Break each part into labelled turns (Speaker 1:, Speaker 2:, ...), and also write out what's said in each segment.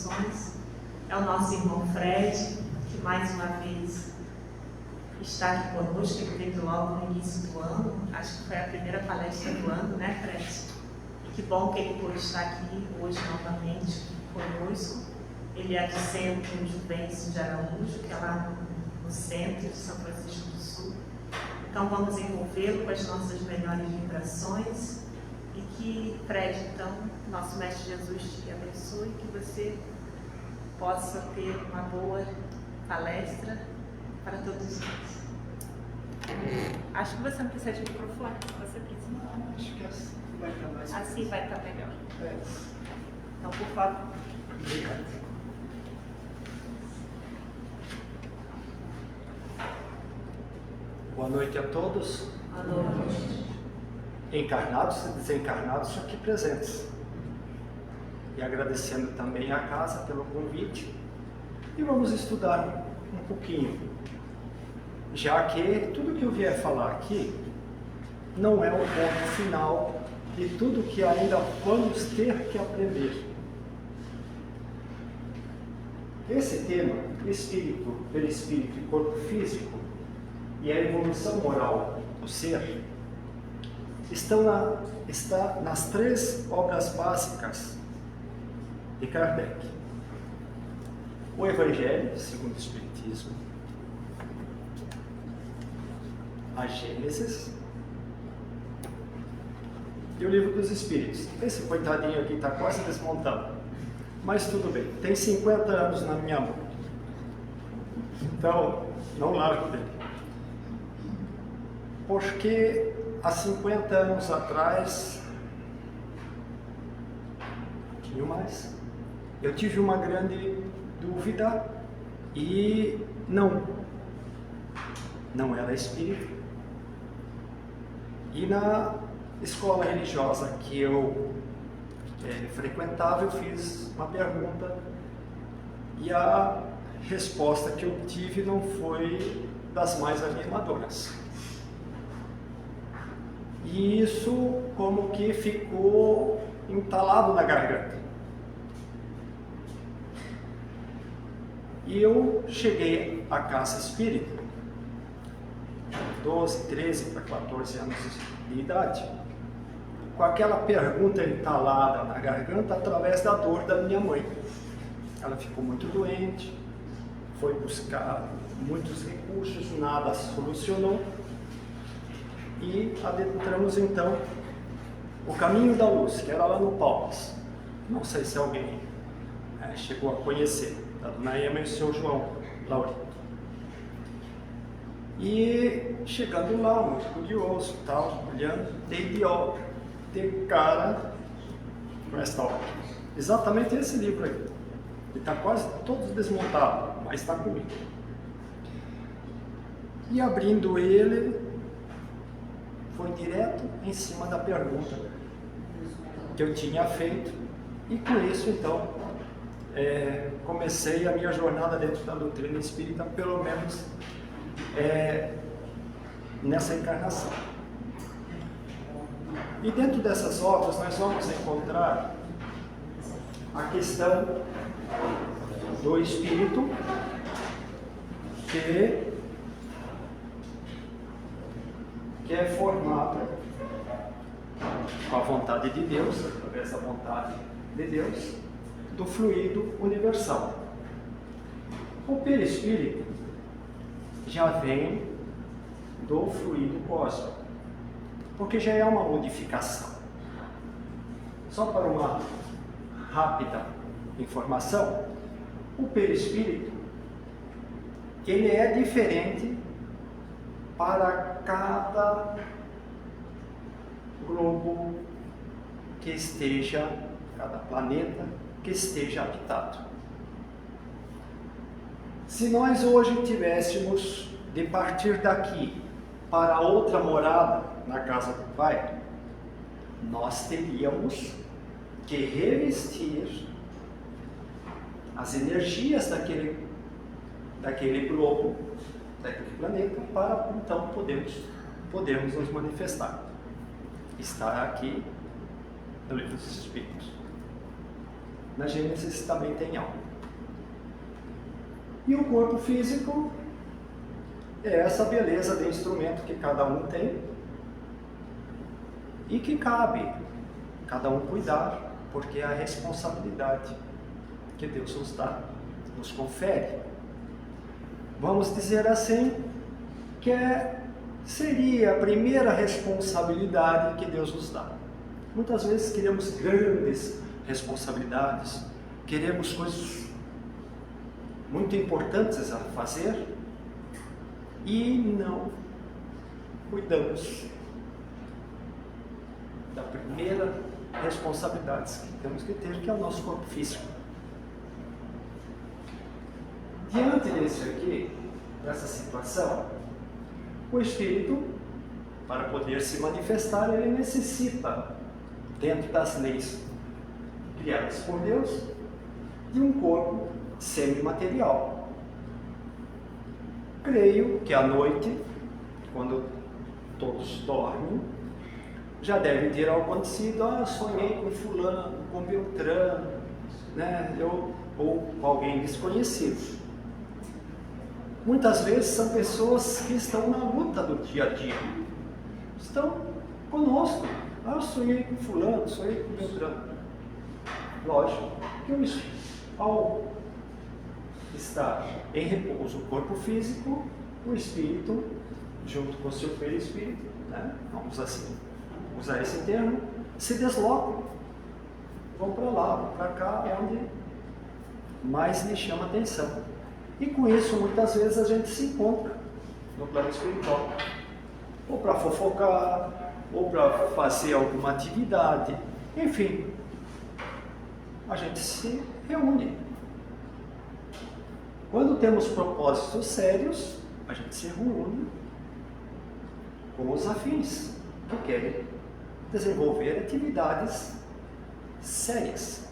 Speaker 1: vibrações. É o nosso irmão Fred, que mais uma vez está aqui conosco. Ele teve logo no início do ano, acho que foi a primeira palestra do ano, né, Fred? E que bom que ele pôde estar aqui hoje novamente conosco. Ele é do Centro Juvencio de Araújo, que é lá no centro de São Francisco do Sul. Então vamos envolvê-lo com as nossas melhores vibrações e que, Fred, então, nosso Mestre Jesus te abençoe, que você possa ter uma boa palestra para todos nós. Acho que você não precisa de microfone, você precisa.
Speaker 2: Acho que assim vai estar mais.
Speaker 1: Assim vai estar melhor.
Speaker 2: É.
Speaker 1: Então, por favor.
Speaker 2: Obrigado. Boa noite a todos.
Speaker 1: Boa noite.
Speaker 2: Encarnados e desencarnados aqui presentes. E agradecendo também à casa pelo convite. E vamos estudar um pouquinho. Já que tudo que eu vier falar aqui não é o ponto final de tudo que ainda vamos ter que aprender. Esse tema, espírito, perispírito e corpo físico, e a evolução moral do ser, está nas três obras básicas de Kardec. O Evangelho, segundo o Espiritismo, a Gênesis e o Livro dos Espíritos. Esse coitadinho aqui está quase desmontado, mas tudo bem, tem 50 anos na minha mão, então não largo dele. Porque há 50 anos atrás, um pouquinho mais, eu tive uma grande dúvida e não era espírita. E na escola religiosa que eu frequentava, eu fiz uma pergunta e a resposta que eu tive não foi das mais animadoras. E isso como que ficou entalado na garganta. E eu cheguei à casa espírita, 12, 13 para 14 anos de idade, com aquela pergunta entalada na garganta através da dor da minha mãe. Ela ficou muito doente, foi buscar muitos recursos, nada solucionou. E adentramos então o caminho da luz, que era lá no Palmas. Não sei se alguém chegou a conhecer, da Dona Ema e o seu João Laurito. E chegando lá, muito curioso, tal, olhando, dei de cara com esta obra. Exatamente esse livro aí. Ele está quase todo desmontado, mas está comigo. E abrindo ele, foi direto em cima da pergunta que eu tinha feito, e com isso então comecei a minha jornada dentro da doutrina espírita, pelo menos nessa encarnação. E dentro dessas obras nós vamos encontrar a questão do espírito que é formado com a vontade de Deus, através da vontade de Deus, do fluido universal. O perispírito já vem do fluido cósmico, porque já é uma modificação. Só para uma rápida informação, o perispírito ele é diferente para cada globo que esteja, cada planeta que esteja habitado. Se nós hoje tivéssemos de partir daqui para outra morada na casa do Pai, nós teríamos que revestir as energias daquele globo, daquele planeta, para então podermos nos manifestar. Está aqui no Livro dos Espíritos. Na Gênesis também tem alma. E o corpo físico é essa beleza de instrumento que cada um tem e que cabe cada um cuidar, porque é a responsabilidade que Deus nos dá, nos confere. Vamos dizer assim, que seria a primeira responsabilidade que Deus nos dá. Muitas vezes queremos grandes responsabilidades, queremos coisas muito importantes a fazer e não cuidamos da primeira responsabilidade que temos que ter, que é o nosso corpo físico. Diante dessa situação, o Espírito, para poder se manifestar, ele necessita, dentro das leis criadas por Deus, de um corpo semimaterial. Creio que à noite, quando todos dormem, já deve ter acontecido: sonhei com fulano, com Beltrano, né? Ou com alguém desconhecido. Muitas vezes são pessoas que estão na luta do dia a dia, estão conosco. Sonhei com fulano, sonhei com Beltrano. Lógico que ao estar em repouso o corpo físico, o espírito, junto com o seu perispírito, né? Vamos assim usar esse termo, se deslocam, vão para lá, vão para cá, onde mais lhe chama atenção. E com isso, muitas vezes, a gente se encontra no plano espiritual, ou para fofocar, ou para fazer alguma atividade, enfim, a gente se reúne. Quando temos propósitos sérios, a gente se reúne com os afins, que querem desenvolver atividades sérias.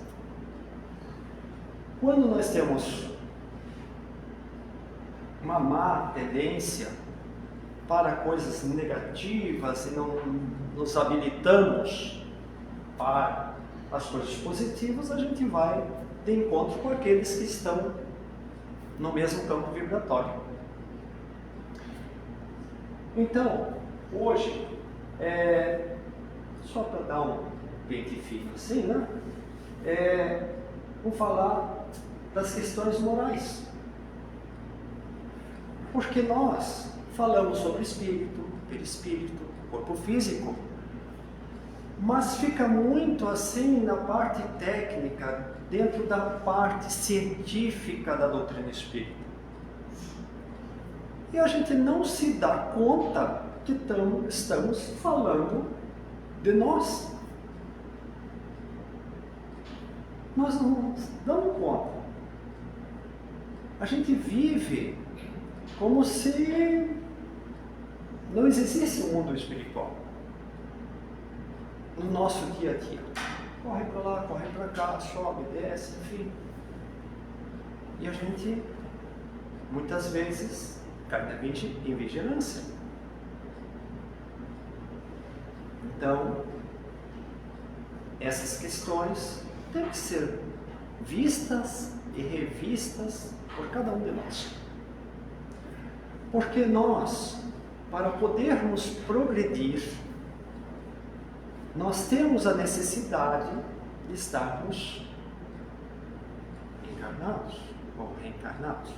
Speaker 2: Quando nós temos uma má tendência para coisas negativas e não nos habilitamos para as coisas positivas, a gente vai de encontro com aqueles que estão no mesmo campo vibratório. Então, hoje, só para dar um pente fino assim, né? Vou falar das questões morais. Porque nós falamos sobre espírito, perispírito, corpo físico, mas fica muito assim na parte técnica, dentro da parte científica da doutrina espírita. E a gente não se dá conta que estamos falando de nós. Nós não nos damos conta. A gente vive como se não existisse um mundo espiritual no nosso dia a dia. Corre para lá, corre para cá, sobe, desce, enfim. E a gente, muitas vezes, cai em vigilância. Então, essas questões têm que ser vistas e revistas por cada um de nós. Porque nós, para podermos progredir, nós temos a necessidade de estarmos encarnados ou reencarnados.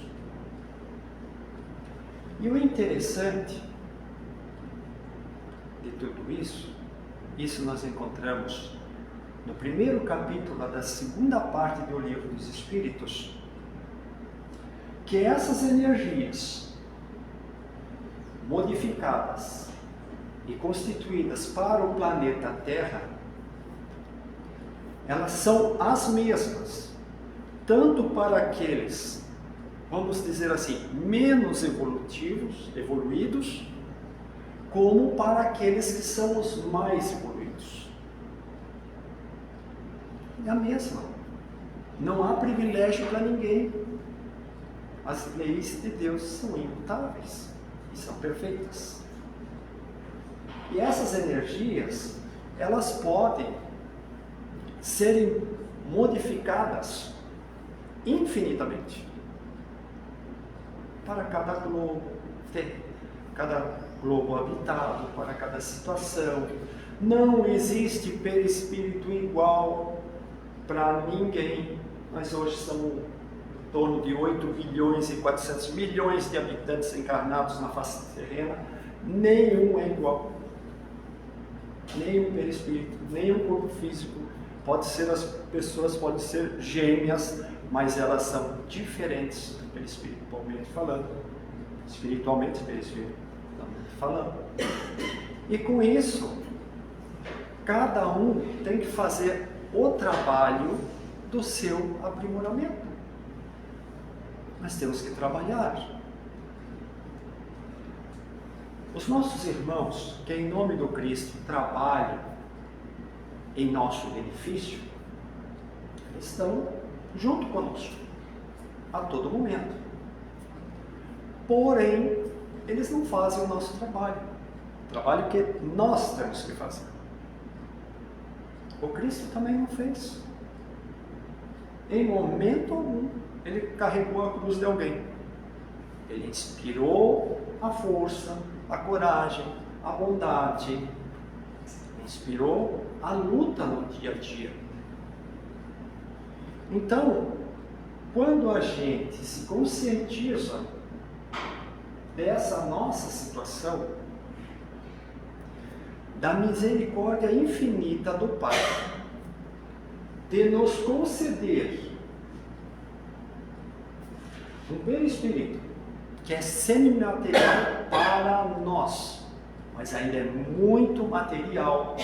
Speaker 2: E o interessante de tudo isso nós encontramos no primeiro capítulo da segunda parte do Livro dos Espíritos, que essas energias modificadas e constituídas para o planeta Terra, elas são as mesmas, tanto para aqueles, vamos dizer assim, menos evoluídos, como para aqueles que são os mais evoluídos. É a mesma. Não há privilégio para ninguém. As leis de Deus são imutáveis e são perfeitas. E essas energias, elas podem serem modificadas infinitamente para cada globo habitado, para cada situação. Não existe perispírito igual para ninguém. Nós hoje somos em torno de 8 bilhões e 400 milhões de habitantes encarnados na face terrena. Nenhum é igual. Nenhum perispírito, nenhum corpo físico. As pessoas podem ser gêmeas, mas elas são diferentes perispiritualmente falando. Espiritualmente, perispiritualmente falando. E com isso, cada um tem que fazer o trabalho do seu aprimoramento. Nós temos que trabalhar. Os nossos irmãos, que em nome do Cristo trabalham em nosso benefício, estão junto conosco a todo momento. Porém, eles não fazem o nosso trabalho, o trabalho que nós temos que fazer. O Cristo também não fez. Em momento algum, ele carregou a cruz de alguém. Ele inspirou a força, a coragem, a bondade, inspirou a luta no dia a dia. Então, quando a gente se conscientiza dessa nossa situação, da misericórdia infinita do Pai, de nos conceder um perispírito que é semimaterial para nós, mas ainda é muito material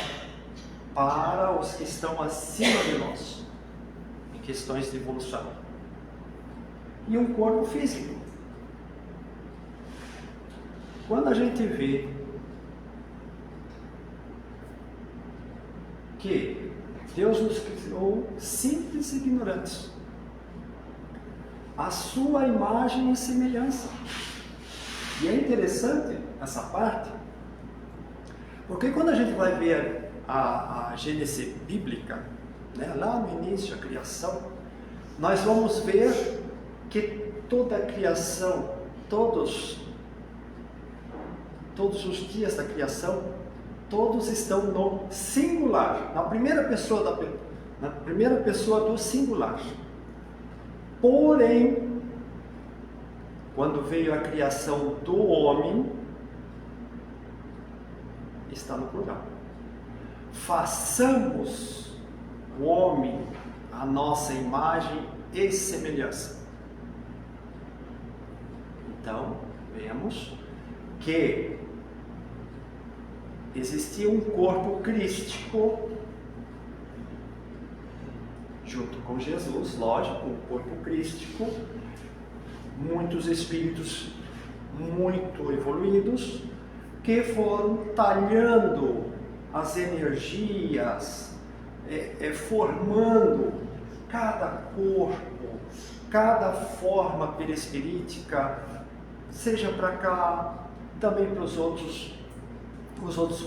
Speaker 2: para os que estão acima de nós, em questões de evolução. E um corpo físico. Quando a gente vê que Deus nos criou simples e ignorantes, a sua imagem e semelhança. E é interessante essa parte, porque quando a gente vai ver a Gênese bíblica, né, lá no início, a criação, nós vamos ver que toda a criação, todos os dias da criação, todos estão no singular, na primeira pessoa do singular. Porém, quando veio a criação do homem, está no plural. Façamos o homem a nossa imagem e semelhança. Então, vemos que existia um corpo crístico junto com Jesus, lógico, um corpo crístico, muitos espíritos muito evoluídos que foram talhando as energias, formando cada corpo, cada forma perispirítica, seja para cá, também para os outros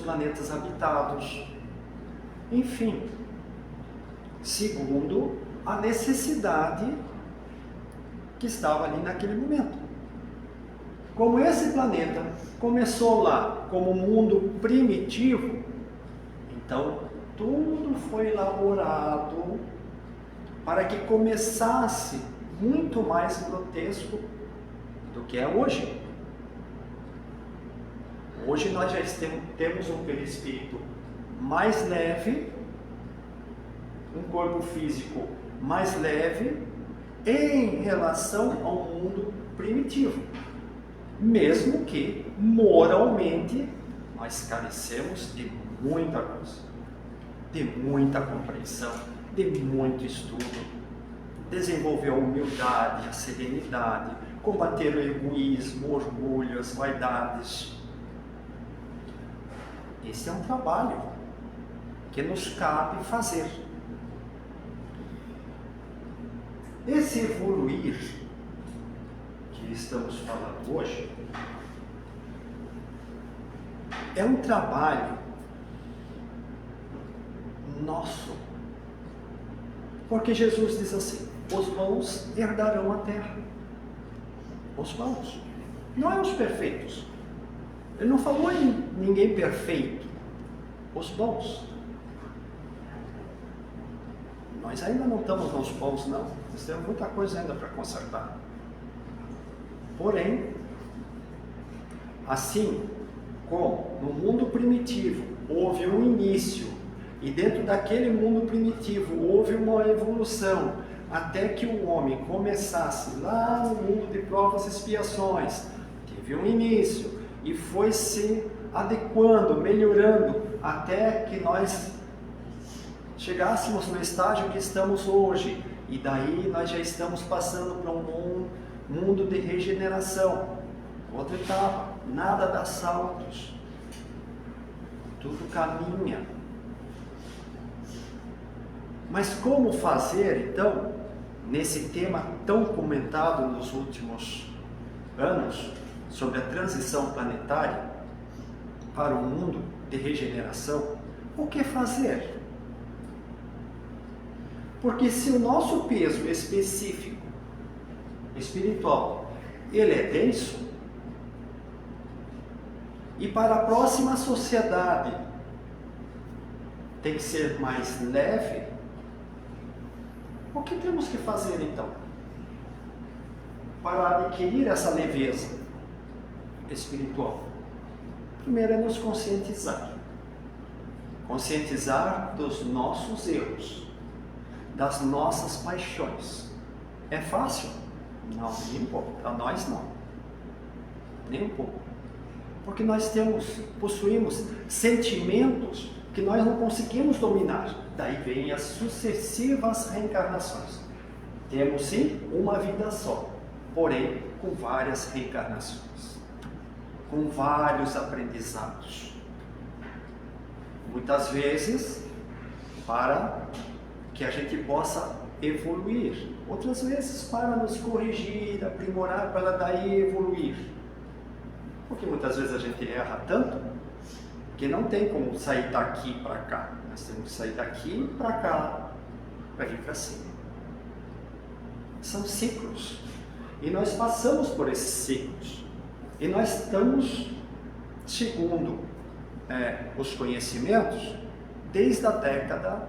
Speaker 2: planetas habitados, enfim, segundo a necessidade que estava ali naquele momento. Como esse planeta começou lá como mundo primitivo, então tudo foi elaborado para que começasse muito mais grotesco do que é hoje. Hoje nós já temos um perispírito mais leve, um corpo físico mais leve em relação ao mundo primitivo. Mesmo que moralmente nós carecemos de muita coisa, de muita compreensão, de muito estudo, desenvolver a humildade, a serenidade, combater o egoísmo, o orgulho, as vaidades. Esse é um trabalho que nos cabe fazer. Esse evoluir que estamos falando hoje é um trabalho nosso, Porque Jesus diz assim: os bons herdarão a terra. Os bons. Não é os perfeitos. Ele não falou em ninguém perfeito. Os bons. Nós ainda não estamos nos bons, não. Nós temos muita coisa ainda para consertar. Porém, assim como no mundo primitivo houve um início, e dentro daquele mundo primitivo houve uma evolução, até que o homem começasse lá no mundo de provas e expiações, teve um início, e foi se adequando, melhorando, até que nós chegássemos no estágio que estamos hoje, e daí nós já estamos passando para um mundo de regeneração. Outra etapa, nada dá saltos, tudo caminha. Mas como fazer, então, nesse tema tão comentado nos últimos anos, sobre a transição planetária para um mundo de regeneração, o que fazer? Porque se o nosso peso específico, espiritual, ele é denso, e para a próxima sociedade tem que ser mais leve, o que temos que fazer então? Para adquirir essa leveza espiritual. Primeiro é nos conscientizar. Conscientizar dos nossos erros, das nossas paixões. É fácil? Não, nem um pouco. Para nós não. Nem um pouco. Porque nós possuímos sentimentos que nós não conseguimos dominar. Daí vem as sucessivas reencarnações. Temos sim uma vida só, porém com várias reencarnações, com vários aprendizados. Muitas vezes para que a gente possa evoluir, outras vezes para nos corrigir, aprimorar, para daí evoluir. Porque muitas vezes a gente erra tanto que não tem como sair daqui para cá. Nós temos que sair daqui para cá, para vir para cima. São ciclos. E nós passamos por esses ciclos. E nós estamos, segundo os conhecimentos, desde a década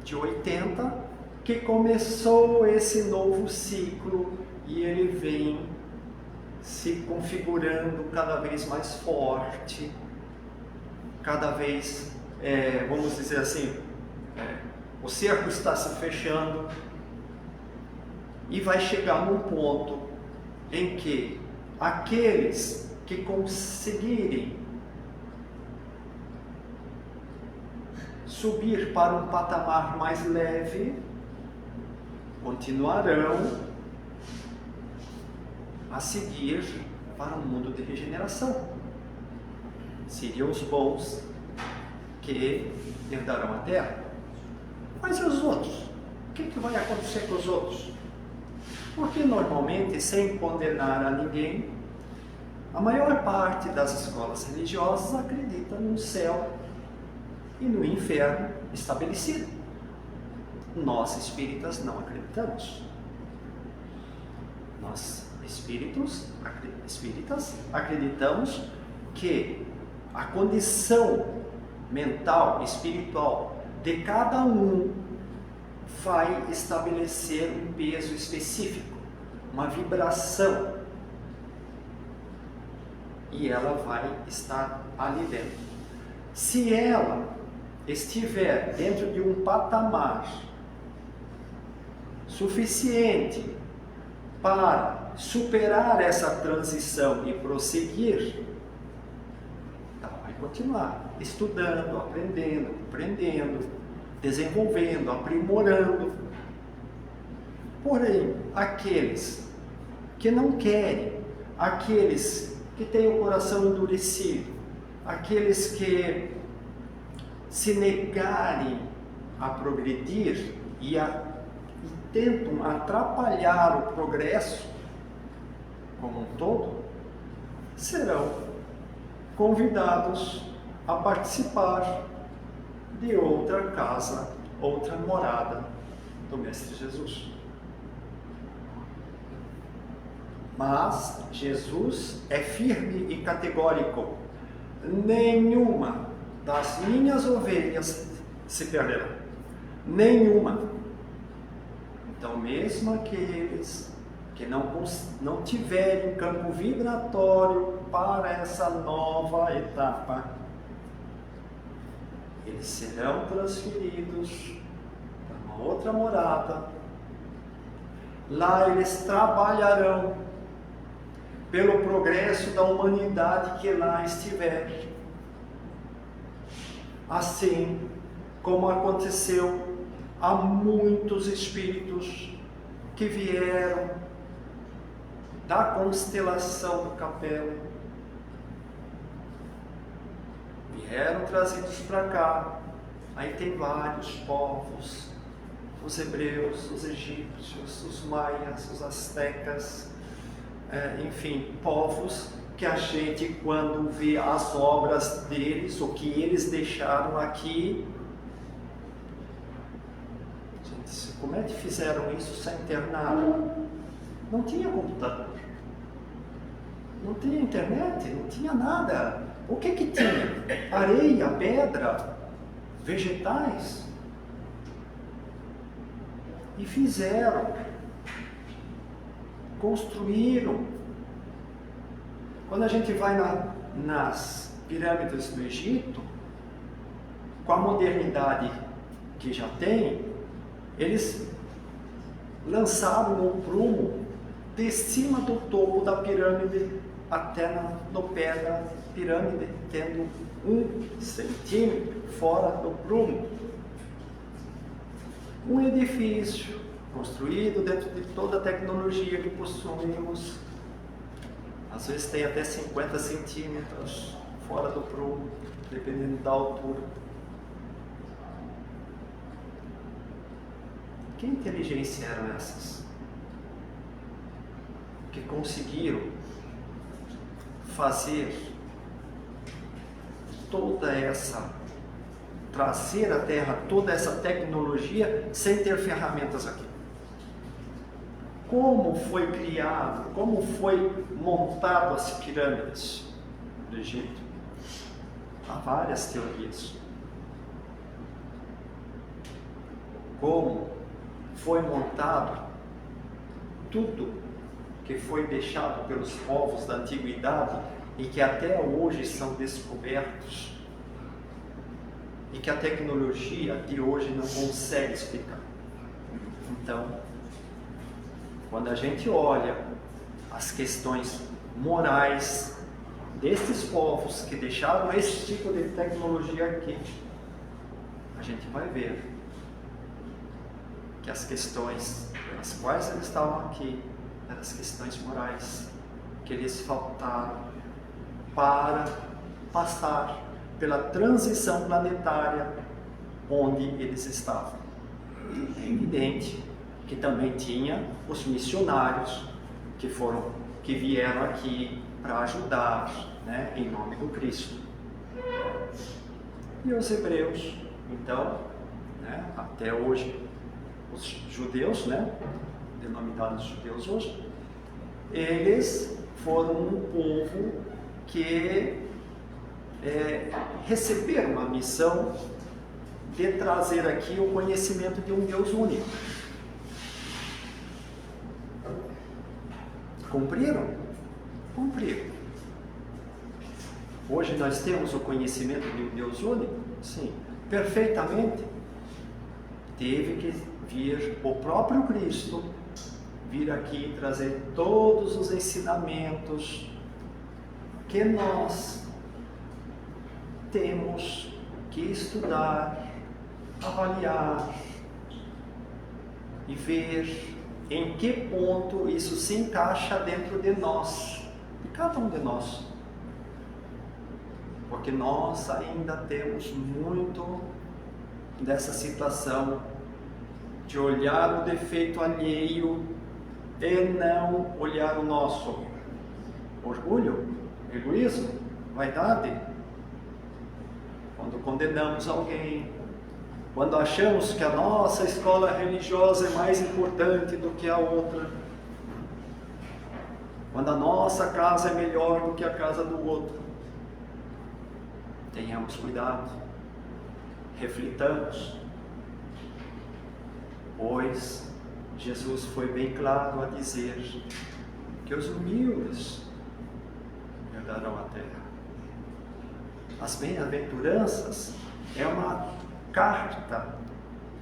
Speaker 2: de 80, que começou esse novo ciclo e ele vem se configurando cada vez mais forte, cada vez, vamos dizer assim, o cerco está se fechando e vai chegar num ponto em que aqueles que conseguirem subir para um patamar mais leve continuarão a seguir para um mundo de regeneração. Seriam os bons que herdarão a terra. Mas e os outros? O que vai acontecer com os outros? Porque normalmente, sem condenar a ninguém, a maior parte das escolas religiosas acredita no céu e no inferno estabelecido. Nós espíritas não acreditamos. Nós espíritas acreditamos que a condição mental, espiritual de cada um vai estabelecer um peso específico, uma vibração, e ela vai estar ali dentro. Se ela estiver dentro de um patamar suficiente para superar essa transição e prosseguir, ela vai continuar estudando, aprendendo, compreendendo, desenvolvendo, aprimorando. Porém, aqueles que não querem, aqueles que têm o coração endurecido, aqueles que se negarem a progredir e tentam atrapalhar o progresso como um todo, serão convidados a participar de outra casa, outra morada do Mestre Jesus. Mas Jesus é firme e categórico: nenhuma das minhas ovelhas se perderá. Nenhuma. Então, mesmo aqueles que não tiverem campo vibratório para essa nova etapa, eles serão transferidos para uma outra morada. Lá eles trabalharão pelo progresso da humanidade que lá estiver. Assim como aconteceu a muitos espíritos que vieram da constelação do Capela, vieram trazidos para cá. Aí tem vários povos: os hebreus, os egípcios, os maias, os astecas, enfim, povos que a gente, quando vê as obras deles, o que eles deixaram aqui, gente, como é que fizeram isso sem ter nada? Não tinha computador, não tinha internet, não tinha nada. O que tinha? Areia, pedra, vegetais. E fizeram, construíram. Quando a gente vai nas pirâmides do Egito, com a modernidade que já tem, eles lançaram o prumo de cima do topo da pirâmide até no pé da pirâmide, tendo 1 centímetro fora do prumo. Um edifício construído dentro de toda a tecnologia que possuímos, às vezes tem até 50 centímetros fora do prumo, dependendo da altura. Que inteligência eram essas que conseguiram fazer trazer à Terra toda essa tecnologia sem ter ferramentas aqui? Como foi criado, como foi montado as pirâmides do Egito? Há várias teorias. Como foi montado tudo que foi deixado pelos povos da antiguidade e que até hoje são descobertos e que a tecnologia de hoje não consegue explicar. Então, quando a gente olha as questões morais destes povos que deixaram esse tipo de tecnologia aqui, a gente vai ver que as questões pelas quais eles estavam aqui eram as questões morais que lhes faltaram para passar pela transição planetária onde eles estavam. É evidente que também tinha os missionários que vieram aqui para ajudar, né, em nome do Cristo. E os hebreus, então, né, até hoje, os judeus, né, denominados judeus hoje, eles foram um povo que receberam uma missão de trazer aqui o conhecimento de um Deus único. Cumpriram? Cumpriram. Hoje nós temos o conhecimento de um Deus único? Sim. Perfeitamente. Teve que vir o próprio Cristo, vir aqui trazer todos os ensinamentos que nós temos que estudar, avaliar e ver em que ponto isso se encaixa dentro de nós, de cada um de nós. Porque nós ainda temos muito dessa situação de olhar o defeito alheio e não olhar o nosso. Orgulho, egoísmo, vaidade. Quando condenamos alguém, quando achamos que a nossa escola religiosa é mais importante do que a outra, quando a nossa casa é melhor do que a casa do outro, tenhamos cuidado, reflitamos, pois Jesus foi bem claro a dizer que os humildes herdarão a terra. As bem-aventuranças é uma carta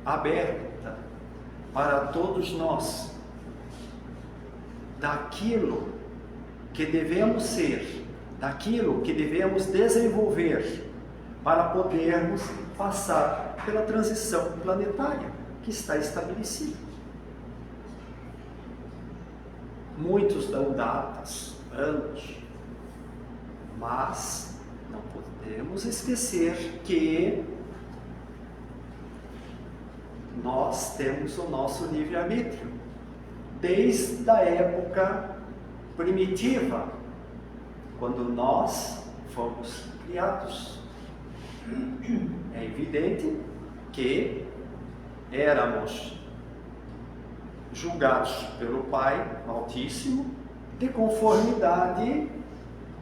Speaker 2: aberta para todos nós, daquilo que devemos ser, daquilo que devemos desenvolver para podermos passar pela transição planetária que está estabelecida. Muitos dão datas, anos, mas não podemos esquecer que nós temos o nosso livre-arbítrio, desde a época primitiva, quando nós fomos criados. É evidente que éramos julgados pelo Pai Altíssimo de conformidade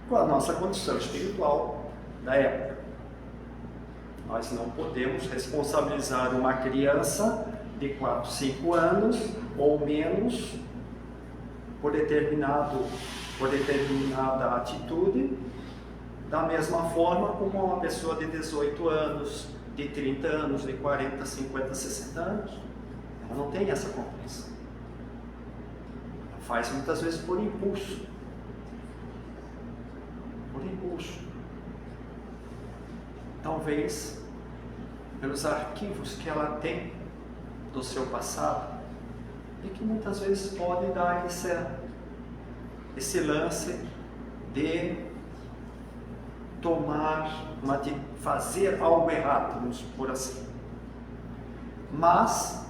Speaker 2: com a nossa condição espiritual da época. Nós não podemos responsabilizar uma criança de 4, 5 anos ou menos por determinada atitude, da mesma forma como uma pessoa de 18 anos, de 30 anos, de 40, 50, 60 anos. Ela não tem essa compreensão. Ela faz muitas vezes por impulso. Por impulso. Talvez pelos arquivos que ela tem do seu passado, e que muitas vezes pode dar esse lance de fazer algo errado, vamos por assim. Mas,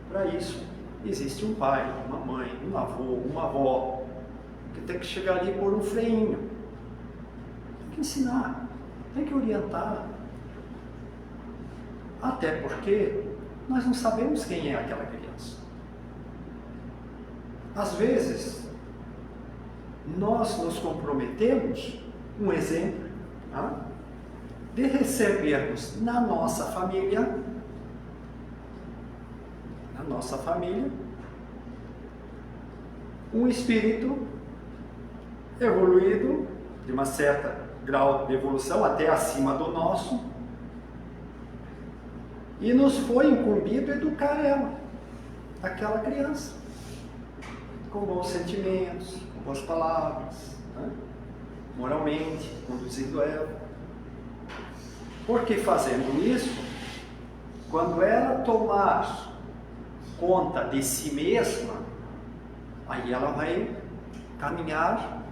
Speaker 2: para isso, existe um pai, uma mãe, um avô, uma avó, que tem que chegar ali e pôr um freinho. Tem que ensinar, tem que orientar. Até porque nós não sabemos quem é aquela criança. Às vezes, nós nos comprometemos, um exemplo, de recebermos na nossa família, um espírito evoluído, de uma certa grau de evolução, até acima do nosso, e nos foi incumbido educar ela, aquela criança, com bons sentimentos, com boas palavras, moralmente, conduzindo ela. Porque fazendo isso, quando ela tomar conta de si mesma, aí ela vai caminhar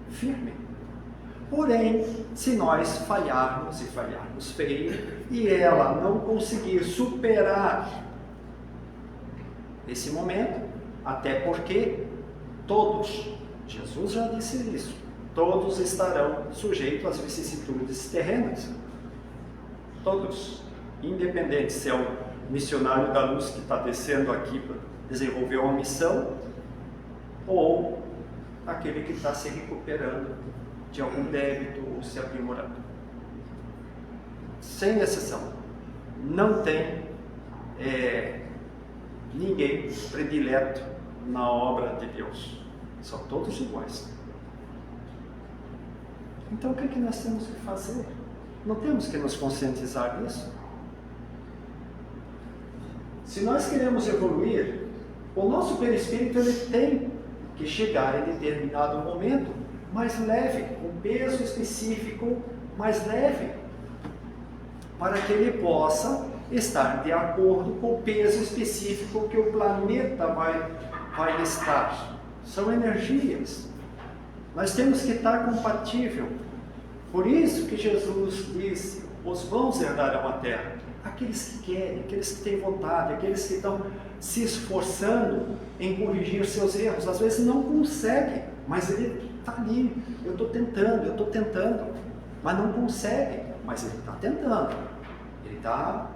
Speaker 2: firme. Porém, se nós falharmos feio, e ela não conseguir superar esse momento, até porque todos, Jesus já disse isso, todos estarão sujeitos às vicissitudes terrenas. Todos, independente se é o missionário da luz que está descendo aqui para desenvolver uma missão, ou aquele que está se recuperando de algum débito ou se aprimorando. Sem exceção, não tem ninguém predileto na obra de Deus. São todos iguais. Então o que nós temos que fazer? Não temos que nos conscientizar disso? Se nós queremos evoluir, o nosso perispírito ele tem que chegar em determinado momento mais leve, com peso específico mais leve, para que ele possa estar de acordo com o peso específico que o planeta vai estar. São energias. Nós temos que estar compatível. Por isso que Jesus disse, os bons herdarão a terra. Aqueles que querem, aqueles que têm vontade, aqueles que estão se esforçando em corrigir seus erros. Às vezes não consegue, mas ele está ali. Eu estou tentando, mas não consegue. Mas ele está tentando. Ele está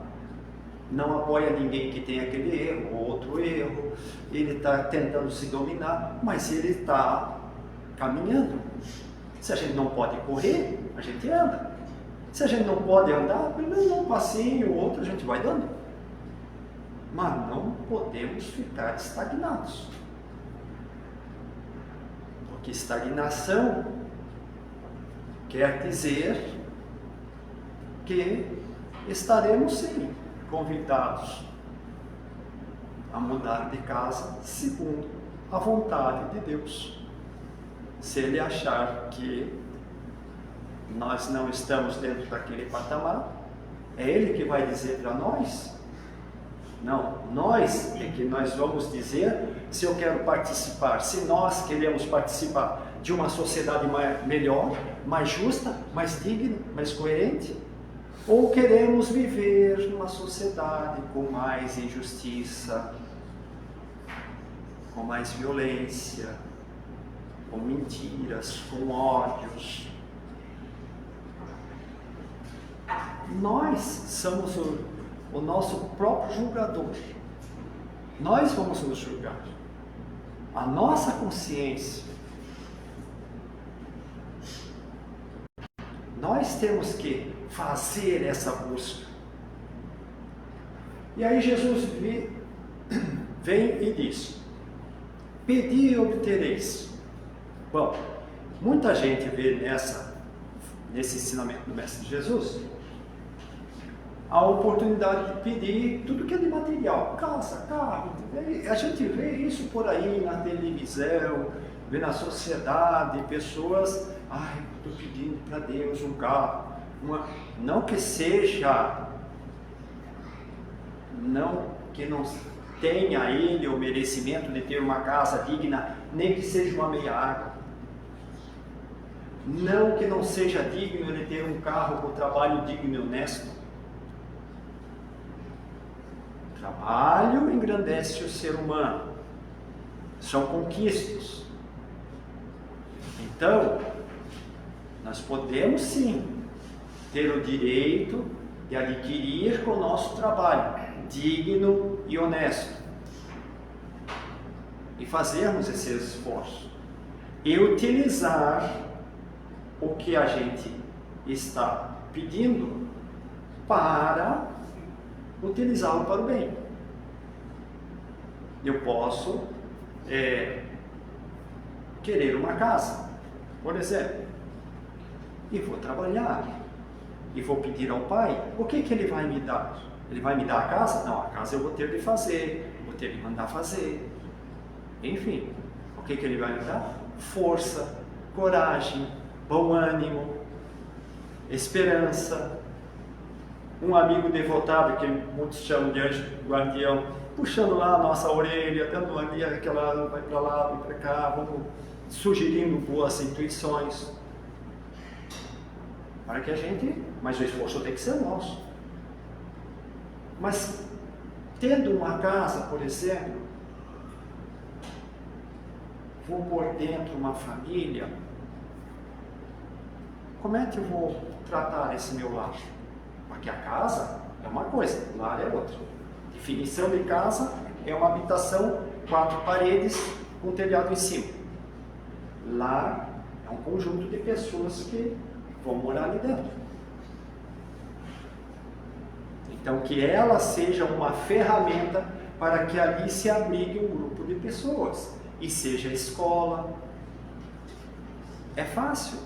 Speaker 2: não apoia ninguém que tem aquele erro ou outro erro, ele está tentando se dominar, mas ele está caminhando. Se a gente não pode correr, a gente anda. Se a gente não pode andar, pelo menos um passinho ou outro a gente vai dando. Mas não podemos ficar estagnados. Porque estagnação quer dizer que estaremos sim convidados a mudar de casa segundo a vontade de Deus. Se Ele achar que nós não estamos dentro daquele patamar, é Ele que vai dizer para nós. Não, nós é que nós vamos dizer se eu quero participar, se nós queremos participar de uma sociedade melhor, mais justa, mais digna, mais coerente, ou queremos viver numa sociedade com mais injustiça, com mais violência, com mentiras, com ódios. Nós somos o nosso próprio julgador. Nós vamos nos julgar. A nossa consciência. Nós temos que fazer essa busca. E aí Jesus vem e diz: pedi e obtereis. Bom, muita gente vê nesse ensinamento do Mestre Jesus a oportunidade de pedir tudo que é de material, casa, carro. A gente vê isso por aí na televisão, vê na sociedade, pessoas, estou pedindo para Deus um carro. Não que não tenha ele o merecimento de ter uma casa digna, nem que seja uma meia água. Não que não seja digno de ter um carro com trabalho digno e honesto. Trabalho engrandece o ser humano. São conquistas. Então, nós podemos sim ter o direito de adquirir com o nosso trabalho, digno e honesto. E fazermos esse esforço. E utilizar o que a gente está pedindo para utilizá-lo para o bem. Eu posso querer uma casa, por exemplo, e vou trabalhar, e vou pedir ao Pai, o que Ele vai me dar? Ele vai me dar a casa? Não, a casa eu vou ter de fazer, vou ter de mandar fazer. Enfim, o que Ele vai me dar? Força, coragem, bom ânimo, esperança. Um amigo devotado, que muitos chamam de anjo guardião, puxando lá a nossa orelha, dando ali aquela, vai para lá, vai para cá, vamos sugerindo boas intuições. Para que a gente, mas o esforço tem que ser nosso. Mas, tendo uma casa, por exemplo, vou pôr dentro uma família, como é que eu vou tratar esse meu lar? Porque a casa é uma coisa, o lar é outra. Definição de casa é uma habitação, 4 paredes, com telhado em cima. Lar é um conjunto de pessoas que vão morar ali dentro. Então, que ela seja uma ferramenta para que ali se abrigue um grupo de pessoas. E seja escola. É fácil.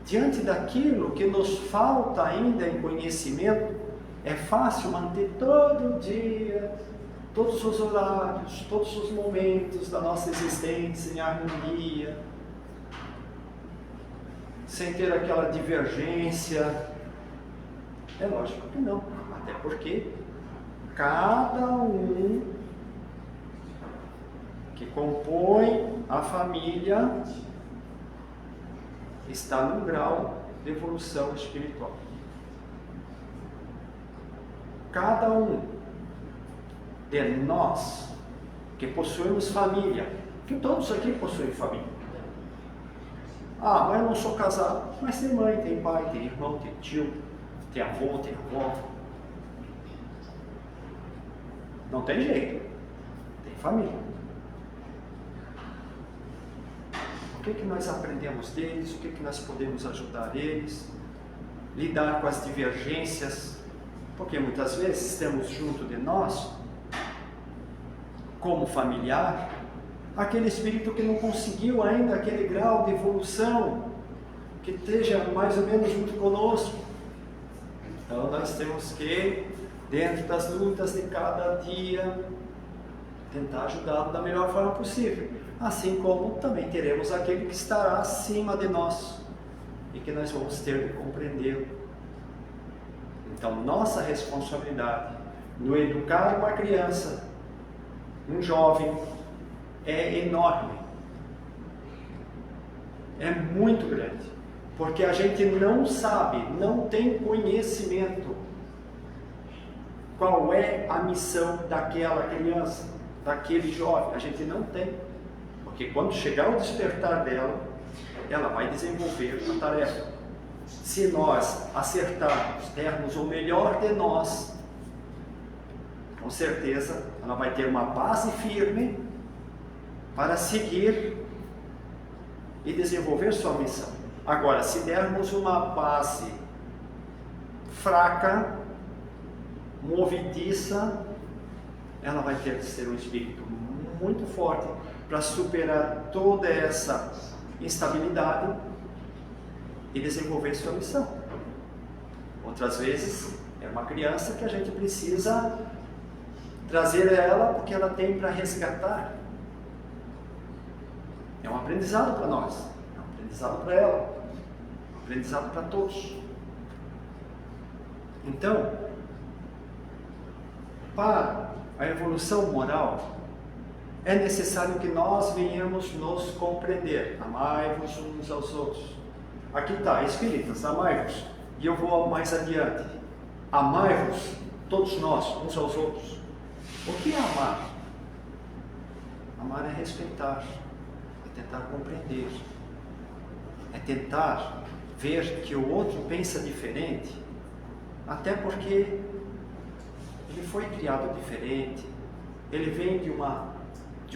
Speaker 2: Diante daquilo que nos falta ainda em conhecimento, é fácil manter todo dia, todos os horários, todos os momentos da nossa existência em harmonia, sem ter aquela divergência. É lógico que não, até porque cada um que compõe a família está num grau de evolução espiritual. Cada um de nós que possuímos família, que todos aqui possuem família. Mas eu não sou casado. Mas tem mãe, tem pai, tem irmão, tem tio, tem avô, tem avó. Não tem jeito. Tem família. O que nós aprendemos deles? O que nós podemos ajudar eles? Lidar com as divergências. Porque muitas vezes temos junto de nós, como familiar, aquele espírito que não conseguiu ainda aquele grau de evolução, que esteja mais ou menos junto conosco. Então nós temos que, dentro das lutas de cada dia, tentar ajudá-lo da melhor forma possível. Assim como também teremos aquele que estará acima de nós e que nós vamos ter de compreendê-lo. Então nossa responsabilidade no educar uma criança, um jovem, é enorme. É muito grande. Porque a gente não sabe, não tem conhecimento qual é a missão daquela criança, daquele jovem. A gente não tem. Porque quando chegar o despertar dela, ela vai desenvolver a tarefa. Se nós acertarmos, dermos o melhor de nós, com certeza ela vai ter uma base firme para seguir e desenvolver sua missão. Agora, se dermos uma base fraca, movediça, ela vai ter que ser um espírito muito forte para superar toda essa instabilidade e desenvolver sua missão. Outras vezes, é uma criança que a gente precisa trazer ela porque ela tem para resgatar. É um aprendizado para nós, é um aprendizado para ela, um aprendizado para todos. Então, para a evolução moral, é necessário que nós venhamos nos compreender. Amai-vos uns aos outros. Aqui está, espíritas, amai-vos. E eu vou mais adiante. Amai-vos, todos nós, uns aos outros. O que é amar? Amar é respeitar, é tentar compreender, é tentar ver que o outro pensa diferente, até porque ele foi criado diferente, ele vem de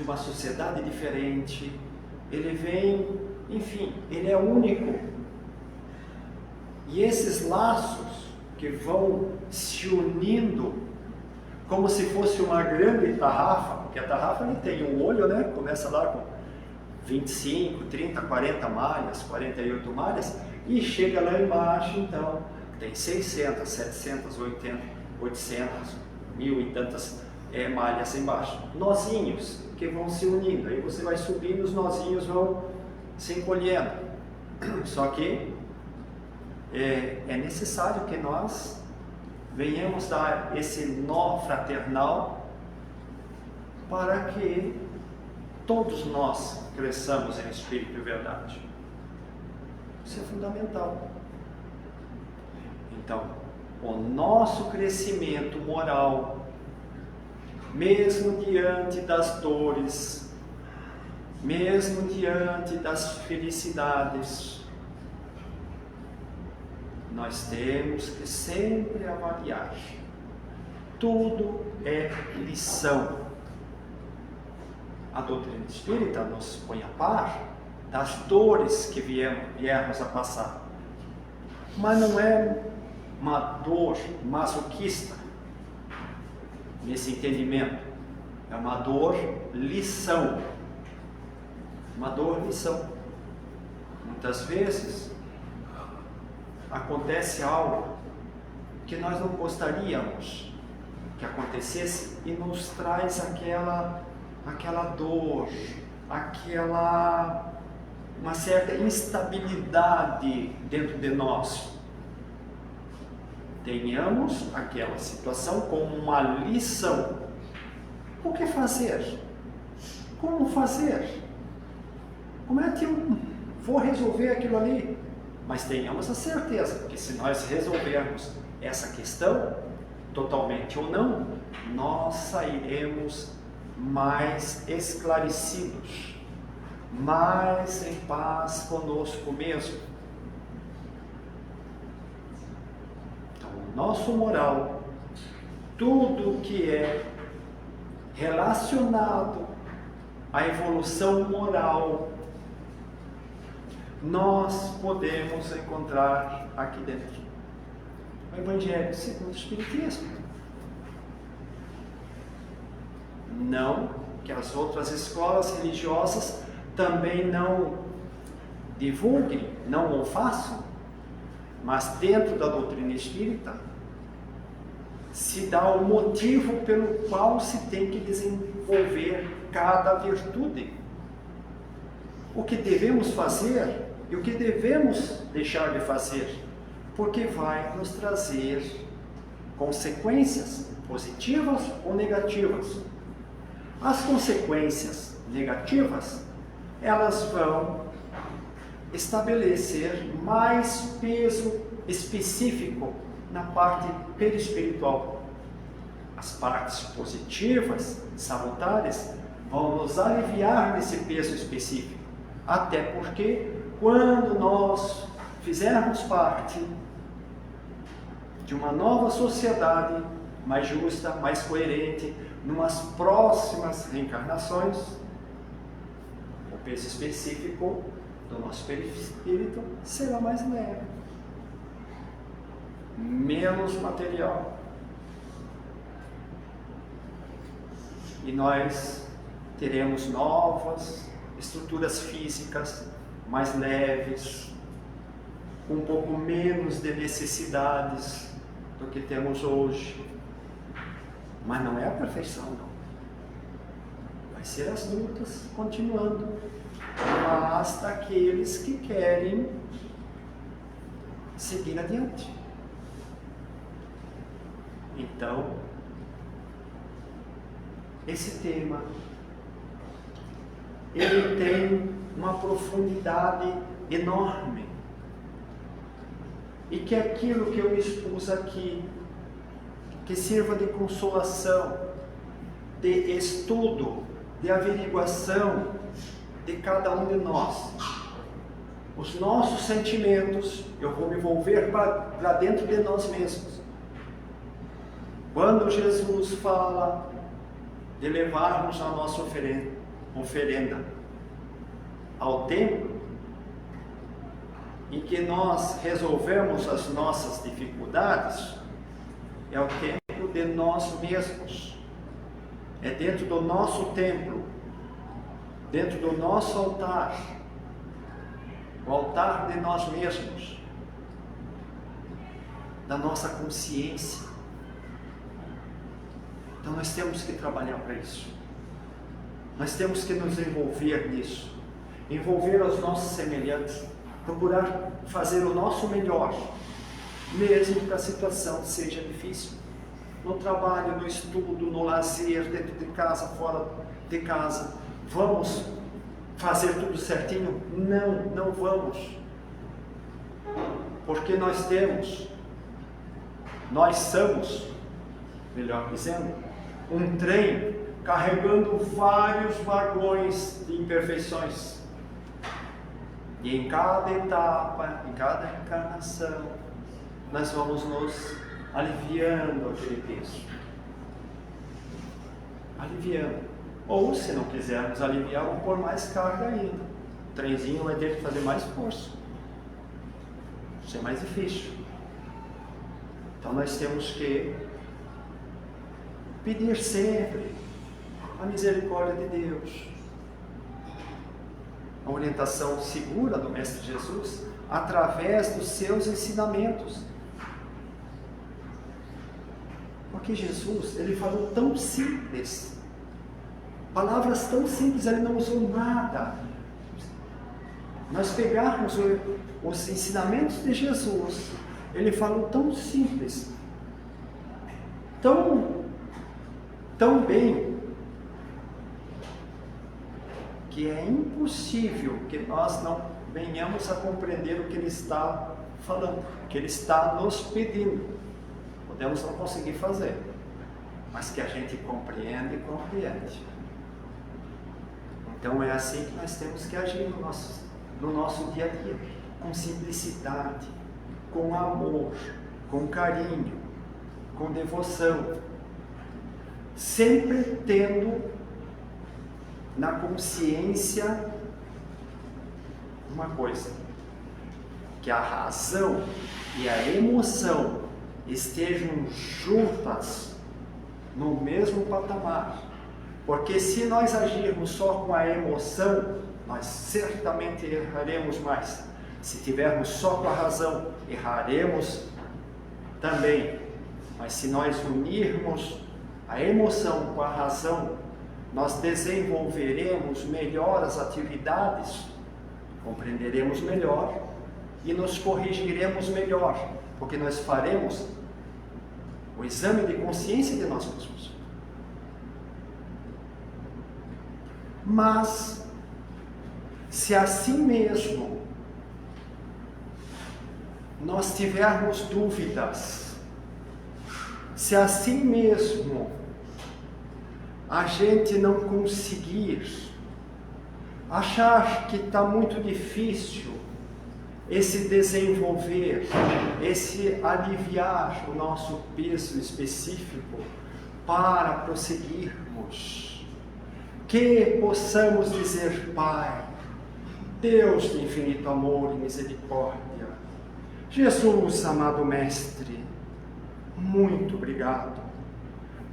Speaker 2: uma sociedade diferente, ele vem, enfim, ele é único. E esses laços que vão se unindo como se fosse uma grande tarrafa, porque a tarrafa ele tem um olho, né? Começa lá com 25, 30, 40 malhas, 48 malhas, e chega lá embaixo, então, tem 600, 700, 800, 1000 e tantas malhas embaixo. Nozinhos que vão se unindo, aí você vai subindo, os nozinhos vão se encolhendo. Só que é necessário que nós venhamos dar esse nó fraternal para que todos nós cresçamos em espírito e verdade. Isso é fundamental. Então, o nosso crescimento moral, mesmo diante das dores, mesmo diante das felicidades, nós temos que sempre avaliar. Tudo é lição. A doutrina espírita nos põe a par das dores que viermos a passar. Mas não é uma dor masoquista, nesse entendimento. É uma dor lição. Uma dor lição. Muitas vezes acontece algo que nós não gostaríamos que acontecesse e nos traz aquela dor, uma certa instabilidade dentro de nós. Tenhamos aquela situação como uma lição. O que fazer? Como fazer? Como é que eu vou resolver aquilo ali? Mas tenhamos a certeza que se nós resolvermos essa questão, totalmente ou não, nós sairemos mais esclarecidos, mais em paz conosco mesmo. Então, o nosso moral, tudo que é relacionado à evolução moral, nós podemos encontrar aqui dentro o Evangelho segundo o Espiritismo. Não que as outras escolas religiosas também não divulguem, não o façam, mas dentro da doutrina espírita se dá o motivo pelo qual se tem que desenvolver cada virtude. O que devemos fazer e o que devemos deixar de fazer, porque vai nos trazer consequências positivas ou negativas. As consequências negativas, elas vão estabelecer mais peso específico na parte perispiritual. As partes positivas, salutares, vão nos aliviar desse peso específico. Até porque, quando nós fizermos parte de uma nova sociedade mais justa, mais coerente, numas próximas reencarnações, o peso específico do nosso perispírito será mais leve, menos material. E nós teremos novas estruturas físicas mais leves, com um pouco menos de necessidades do que temos hoje. Mas não é a perfeição, não. Vai ser as lutas continuando, mas daqueles que querem seguir adiante. Então, esse tema, ele tem uma profundidade enorme. E que aquilo que eu expus aqui, que sirva de consolação, de estudo, de averiguação de cada um de nós. Os nossos sentimentos, eu vou me volver para dentro de nós mesmos. Quando Jesus fala de levarmos a nossa oferenda ao templo, em que nós resolvemos as nossas dificuldades, é o templo de nós mesmos, é dentro do nosso templo, dentro do nosso altar, o altar de nós mesmos, da nossa consciência. Então nós temos que trabalhar para isso, nós temos que nos envolver nisso, envolver os nossos semelhantes, procurar fazer o nosso melhor, mesmo que a situação seja difícil, no trabalho, no estudo, no lazer, dentro de casa, fora de casa. Vamos fazer tudo certinho? Não vamos, porque nós somos, melhor dizendo, um trem carregando vários vagões de imperfeições. E em cada etapa, em cada encarnação, nós vamos nos aliviando aquele peso. Aliviando. Ou, se não quisermos aliviar, vamos pôr mais carga ainda. O trenzinho vai ter que fazer mais força. Isso é mais difícil. Então nós temos que pedir sempre a misericórdia de Deus, a orientação segura do Mestre Jesus através dos seus ensinamentos. Porque Jesus, ele falou tão simples, palavras tão simples, ele não usou nada. Nós pegarmos os ensinamentos de Jesus, ele falou tão simples, tão bem, que é impossível que nós não venhamos a compreender o que ele está falando, o que ele está nos pedindo. Podemos não conseguir fazer, mas que a gente compreende. Então é assim que nós temos que agir no nosso dia a dia, com simplicidade, com amor, com carinho, com devoção, sempre tendo na consciência uma coisa, que a razão e a emoção estejam juntas no mesmo patamar. Porque se nós agirmos só com a emoção, nós certamente erraremos mais. Se tivermos só com a razão, erraremos também. Mas se nós unirmos a emoção com a razão, nós desenvolveremos melhor as atividades, compreenderemos melhor e nos corrigiremos melhor, porque nós faremos o exame de consciência de nós mesmos. Mas, se assim mesmo nós tivermos dúvidas, se assim mesmo a gente não conseguir, achar que está muito difícil esse desenvolver, esse aliviar o nosso peso específico para prosseguirmos, que possamos dizer: Pai, Deus de infinito amor e misericórdia, Jesus, amado Mestre, muito obrigado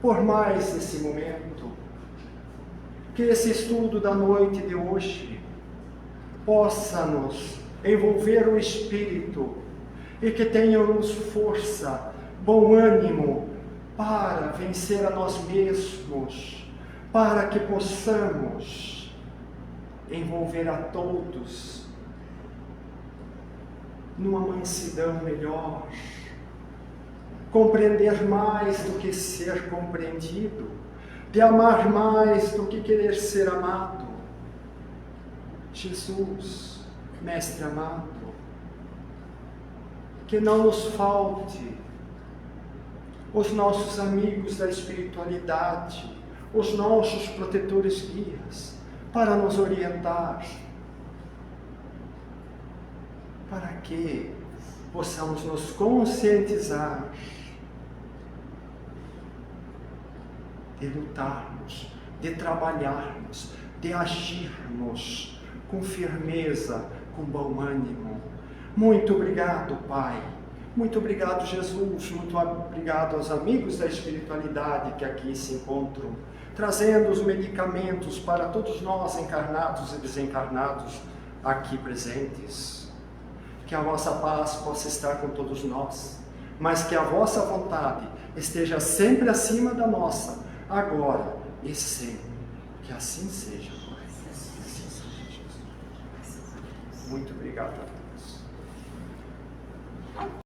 Speaker 2: por mais esse momento, que esse estudo da noite de hoje possa nos envolver o Espírito e que tenhamos força, bom ânimo para vencer a nós mesmos, para que possamos envolver a todos numa mansidão melhor, compreender mais do que ser compreendido, de amar mais do que querer ser amado. Jesus, Mestre amado, que não nos falte os nossos amigos da espiritualidade, os nossos protetores guias, para nos orientar, para que possamos nos conscientizar de lutarmos, de trabalharmos, de agirmos com firmeza, com bom ânimo. Muito obrigado, Pai. Muito obrigado, Jesus. Muito obrigado aos amigos da espiritualidade que aqui se encontram, trazendo os medicamentos para todos nós, encarnados e desencarnados, aqui presentes. Que a vossa paz possa estar com todos nós, mas que a vossa vontade esteja sempre acima da nossa, agora e sempre. Que assim seja. Muito obrigado a todos.